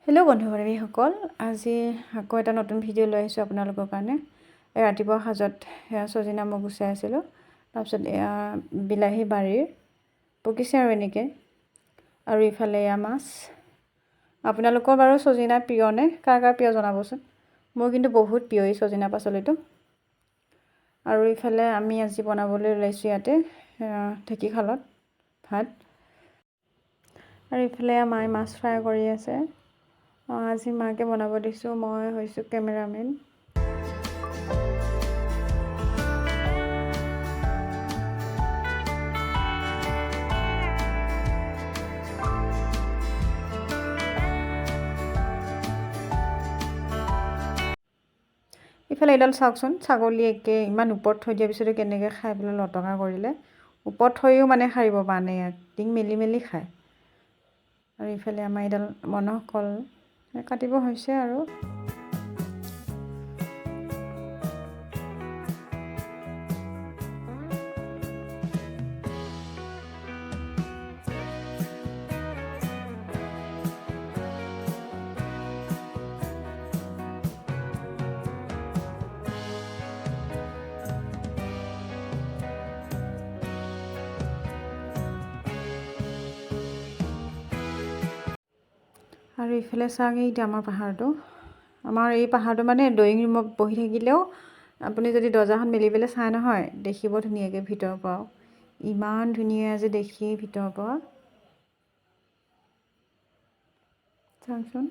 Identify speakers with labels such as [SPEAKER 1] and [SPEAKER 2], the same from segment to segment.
[SPEAKER 1] Hello' বন্ধু বান্ধৱীসকল, আজি আকৌ এটা নতুন ভিডিঅ' লৈ আহিছোঁ আপোনালোকৰ কাৰণে। ৰাতিপুৱা সাজত চজিনা মই গুচাই আছিলোঁ, তাৰপিছত বিলাহী বাৰীৰ পকিছে আৰু এনেকৈ, আৰু ইফালে এয়া মাছ। আপোনালোকৰ বাৰু চজিনা প্ৰিয়নে? কাৰ কাৰ প্ৰিয় জনাবচোন। মোৰ কিন্তু বহুত প্ৰিয় এই চজিনা পাচলিটো। আৰু ইফালে আমি আজি বনাবলৈ ওলাইছোঁ ইয়াতে ঢেঁকীশালত ভাত, আৰু ইফালে মায়ে মাছ ফ্ৰাই কৰি আছে। আজি মাকে বনাব দিছোঁ, মই হৈছোঁ কেমেৰামেন। ইফালে এডাল চাওকচোন, ছাগলী একে ইমান ওপৰত থৈ দিয়াৰ পিছতো কেনেকৈ খাই পেলাই লটকা কৰিলে। ওপৰত থৈও মানে সাৰিব পৰা নাই, ইয়াক টিং মেলি মেলি খায়। আৰু ইফালে আমাৰ এডাল মনোহ কল কাটিব হৈছে আৰু। আৰু ইফালে চাওক, এইটো আমাৰ পাহাৰটো। আমাৰ এই পাহাৰটো মানে ড্ৰয়িং ৰুমত বহি থাকিলেও আপুনি যদি দৰ্জাখন মেলি পেলাই চাই নহয়, দেখিব ধুনীয়াকৈ ভিতৰৰ পৰাও। ইমান ধুনীয়া যে দেখি ভিতৰৰ পৰা, চাওকচোন।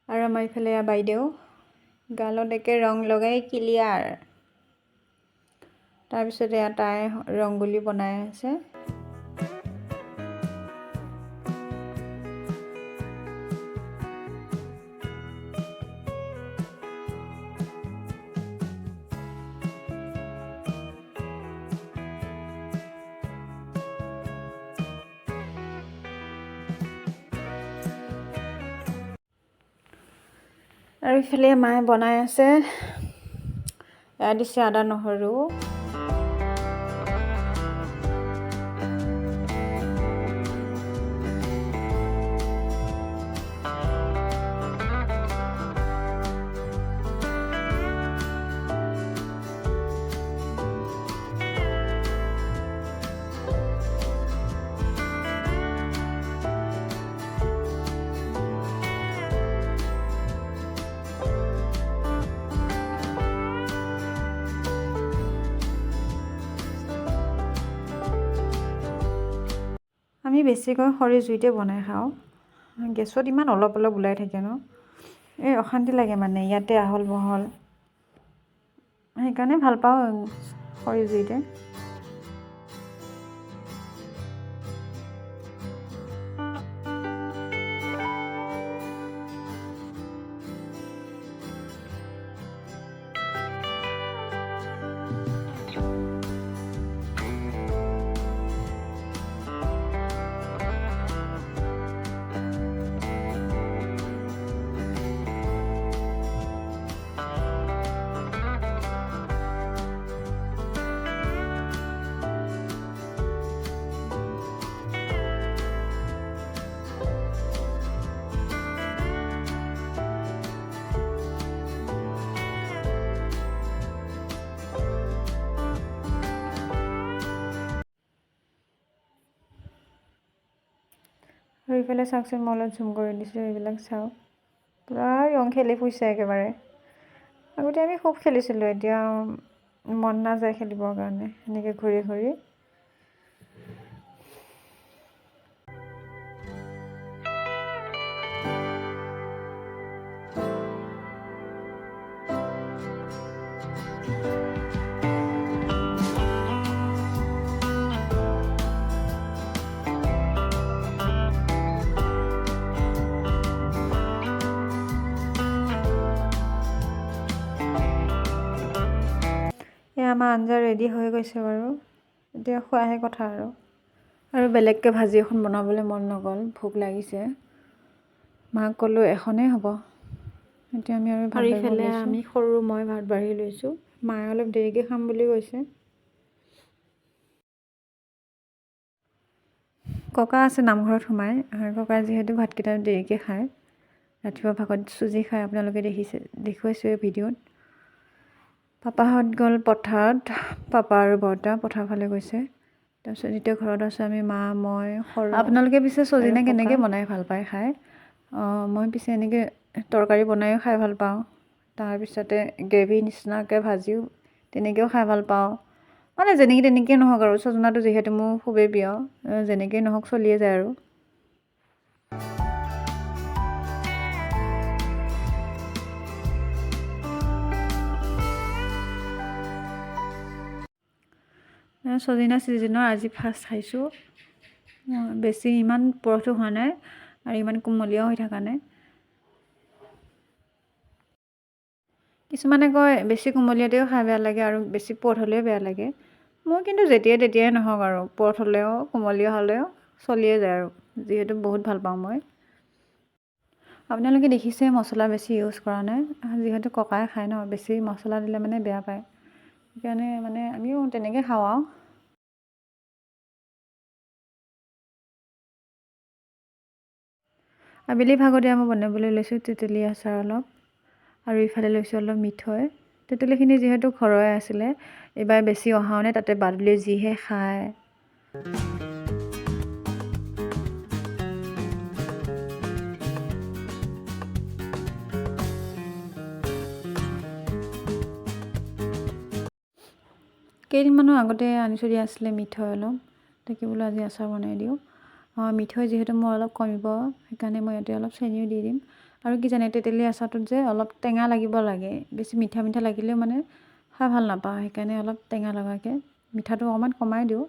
[SPEAKER 1] আৰু আমাৰ ইফালে বাইদেউ গালত একে ৰং লগাই ক্লিয়াৰ। তাৰপিছতে তাই ৰংগোলী বনাই আছে। আৰু ইফালে মায়ে বনাই আছে, এয়া দিছে আদা নহৰু। আমি বেছিকৈ খৰি জুইতে বনাই খাওঁ। গেছত ইমান অলপ অলপ ওলাই থাকে ন, এই অশান্তি লাগে মানে, ইয়াতে আহল বহল। সেইকাৰণে ভাল পাওঁ খৰি জুইতে। আৰু ইফালে চাওকচোন, মই অলপ ঝুম কৰি দিছোঁ, এইবিলাক চাওক, পূৰা ৰং খেলি ফুৰিছে একেবাৰে। আগতে আমি খুব খেলিছিলোঁ, এতিয়া মন নাযায় খেলিবৰ কাৰণে এনেকৈ ঘূৰি ঘূৰি। আমাৰ আঞ্জা ৰেডি হৈ গৈছে বাৰু, এতিয়া খোৱাহে কথা আৰু বেলেগকৈ ভাজি এখন বনাবলৈ মন নগ'ল, ভোক লাগিছে। মাক ক'লোঁ এখনেই হ'ব। এতিয়া আমি আৰু ভাত বাঢ়িব লৈছোঁ। আমি সৰু মই ভাত বাঢ়ি লৈছোঁ, মায়ে অলপ দেৰিকৈ খাম বুলি কৈছে। ককা আছে নামঘৰত সোমাই। ককাই যিহেতু ভাতকেইটা দেৰিকৈ খায়, ৰাতিপুৱা ভাগত চুজি খায়, আপোনালোকে দেখুৱাইছোঁ এই ভিডিঅ'ত। পাপাহঁত গ'ল পথাৰত, পাপা আৰু বৰ্তা পথাৰ ফালে গৈছে। তাৰপিছত এতিয়া ঘৰত আছোঁ আমি, মা, মই, সৰু। আপোনালোকে পিছে চজিনা কেনেকৈ বনাই ভাল পায় খাই? মই পিছে এনেকৈ তৰকাৰী বনায়ো খাই ভাল পাওঁ, তাৰপিছতে গ্ৰেভি নিচিনাকৈ ভাজিও তেনেকৈও খাই ভাল পাওঁ। মানে যেনেকৈ নহওক আৰু, চজিনাটো যিহেতু মোৰ খুবেই প্ৰিয়, যেনেকৈ নহওক চলিয়ে যায় আৰু। চজিনা ছিজনৰ আজি ফাৰ্ষ্ট খাইছোঁ। বেছি ইমান পুৰঠো হোৱা নাই আৰু ইমান কোমলীয়াও হৈ থকা নাই। কিছুমানে কয় বেছি কোমলীয়াতেও খাই বেয়া লাগে আৰু বেছি পুৰঠ হ'লেও বেয়া লাগে। মোৰ কিন্তু যেতিয়াই তেতিয়াই নহওক আৰু, পুৰঠ হ'লেও কোমলীয়া হ'লেও চলিয়ে যায় আৰু, যিহেতু বহুত ভাল পাওঁ মই। আপোনালোকে দেখিছে মছলা বেছি ইউজ কৰা নাই, যিহেতু ককাই খায় ন, বেছি মছলা দিলে মানে বেয়া পায়, সেইকাৰণে মানে আমিও তেনেকৈ খাওঁ আৰু। আবেলি ভাগতে মই বনাবলৈ লৈছোঁ তেতেলী আচাৰ অলপ, আৰু ইফালে লৈছোঁ অলপ মিঠৈ। তেতেলীখিনি যিহেতু ঘৰৰে আছিলে, এইবাৰ বেছি অহাও নাই, তাতে বাদুলিয়ে যিহে খায়। কেইদিনমানৰ আগতে আনি থৈ দিয়া আছিলে মিঠৈ অলপ, তাকে বোলো আজি আচাৰ বনাই দিওঁ। মিঠৈ যিহেতু মোৰ অলপ কমিব, সেইকাৰণে মই ইয়াতে অলপ চেনিও দি দিম। আৰু কি জানে, তেতেলী আচাৰটোত যে অলপ টেঙা লাগিব লাগে, বেছি মিঠা মিঠা লাগিলেও মানে খাই ভাল নাপাওঁ, সেইকাৰণে অলপ টেঙা লগাকৈ মিঠাটো অকণমান কমাই দিওঁ।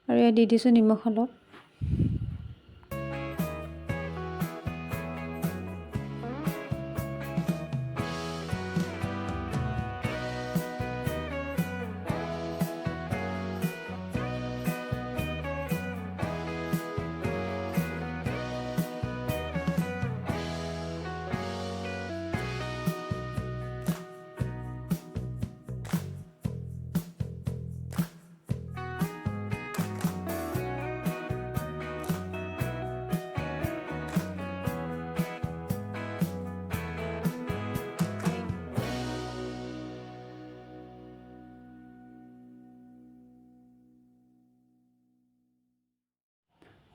[SPEAKER 1] আৰু ইয়াত দি দিছোঁ নিমখ অলপ।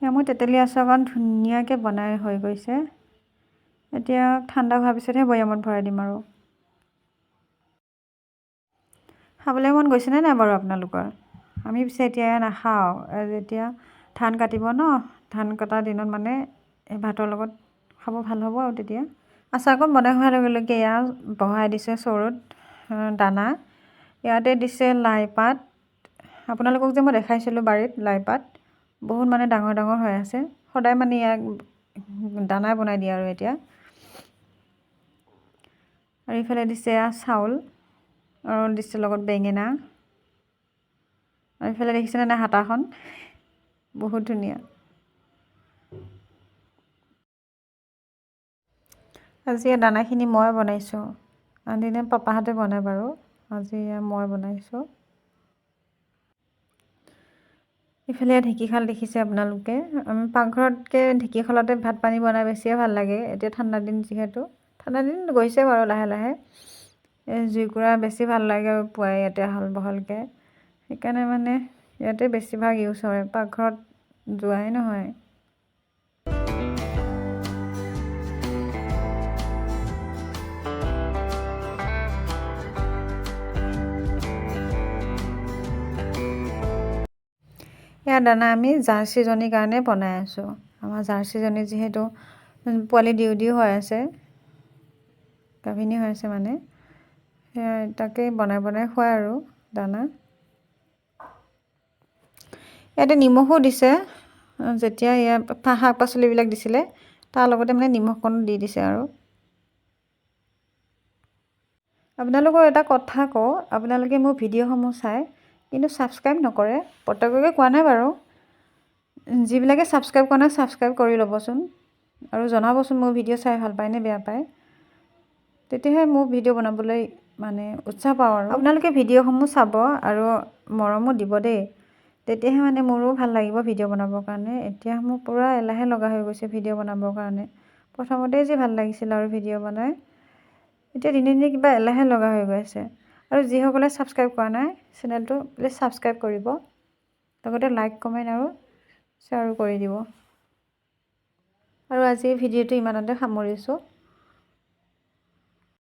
[SPEAKER 1] এয়া মোৰ তেতেলী আচাৰকণ ধুনীয়াকৈ বনাই হৈ গৈছে। এতিয়া ঠাণ্ডা হোৱাৰ পিছতহে বৈয়ামত ভৰাই দিম আৰু। খাবলৈ মন গৈছেনে নাই বাৰু আপোনালোকৰ? আমি পিছে এতিয়া নাখাওঁ, যেতিয়া ধান কাটিব ন, ধান কটা দিনত মানে এই ভাতৰ লগত খাব ভাল হ'ব আৰু তেতিয়া। আচাৰকণ বনাই হোৱাৰ লগে লগে এয়া বহাই দিছে চৰুত দানা। ইয়াতে দিছে লাই পাত। আপোনালোকক যে মই দেখাইছিলোঁ বাৰীত লাই পাত, বহুত মানে ডাঙৰ ডাঙৰ হৈ আছে। সদায় মানে ইয়াক দানা বনাই দিয়ে আৰু এতিয়া। আৰু ইফালে দিছে চাউল আৰু দিছে লগত বেঙেনা। আৰু ইফালে দেখিছেনে নাই হাতাখন, বহুত ধুনীয়া। আজি এই দানাখিনি মই বনাইছোঁ। আনদিনা পাপাহঁতে বনাই বাৰু, আজি মই বনাইছোঁ। ইফালে ঢেঁকীশাল দেখিছে আপোনালোকে। আমি পাকঘৰতকৈ ঢেঁকীশালতে ভাত পানী বনাই বেছিয়ে ভাল লাগে। এতিয়া ঠাণ্ডা দিন যিহেতু, ঠাণ্ডা দিন গৈছে বাৰু লাহে লাহে। এই জুইকুৰা বেছি ভাল লাগে আৰু পুৱাই ইয়াতে আহল বহলকৈ, সেইকাৰণে মানে ইয়াতে বেছিভাগ ইউজ হয়, পাকঘৰত যোৱাই নহয়। এয়া দানা আমি জাৰ্চিজনীৰ কাৰণে বনাই আছোঁ। আমাৰ জাৰ্চিজনী যিহেতু পোৱালি দিও দিও হৈ আছে, গাভিনী হৈ আছে মানে, সেয়া তাকে বনাই বনাই খুৱাই আৰু দানা। ইয়াতে নিমখো দিছে, যেতিয়া ইয়াত শাক পাচলিবিলাক দিছিলে তাৰ লগতে মানে নিমখকণ দি দিছে আৰু। আপোনালোকৰ এটা কথা কওঁ, আপোনালোকে মোৰ ভিডিঅ'সমূহ চাই কিন্তু ছাবস্ক্ৰাইব নকৰে। প্ৰত্যেককে কোৱা নাই বাৰু, যিবিলাকে ছাবস্ক্ৰাইব কৰা নাই ছাবস্ক্ৰাইব কৰি ল'বচোন, আৰু জনাবচোন মোৰ ভিডিঅ' চাই ভাল পায় নে বেয়া পায়, তেতিয়াহে মোৰ ভিডিঅ' বনাবলৈ মানে উৎসাহ পাওঁ আৰু। আপোনালোকে ভিডিঅ'সমূহ চাব আৰু মৰমো দিব দেই, তেতিয়াহে মানে মোৰো ভাল লাগিব ভিডিঅ' বনাবৰ কাৰণে। এতিয়া মোৰ পূৰা এলাহে লগা হৈ গৈছে ভিডিঅ' বনাবৰ কাৰণে। প্ৰথমতেই যে ভাল লাগিছিল আৰু ভিডিঅ' বনাই, এতিয়া দিনে দিনে কিবা এলাহে লগা হৈ গৈ আছে। আৰু যিসকলে ছাবস্ক্ৰাইব কৰা নাই চেনেলটো প্লিজ ছাবস্ক্ৰাইব কৰিব, লগতে লাইক কমেণ্ট আৰু শ্বেয়াৰো কৰি দিব। আৰু আজি ভিডিঅ'টো ইমানতে সামৰিছোঁ।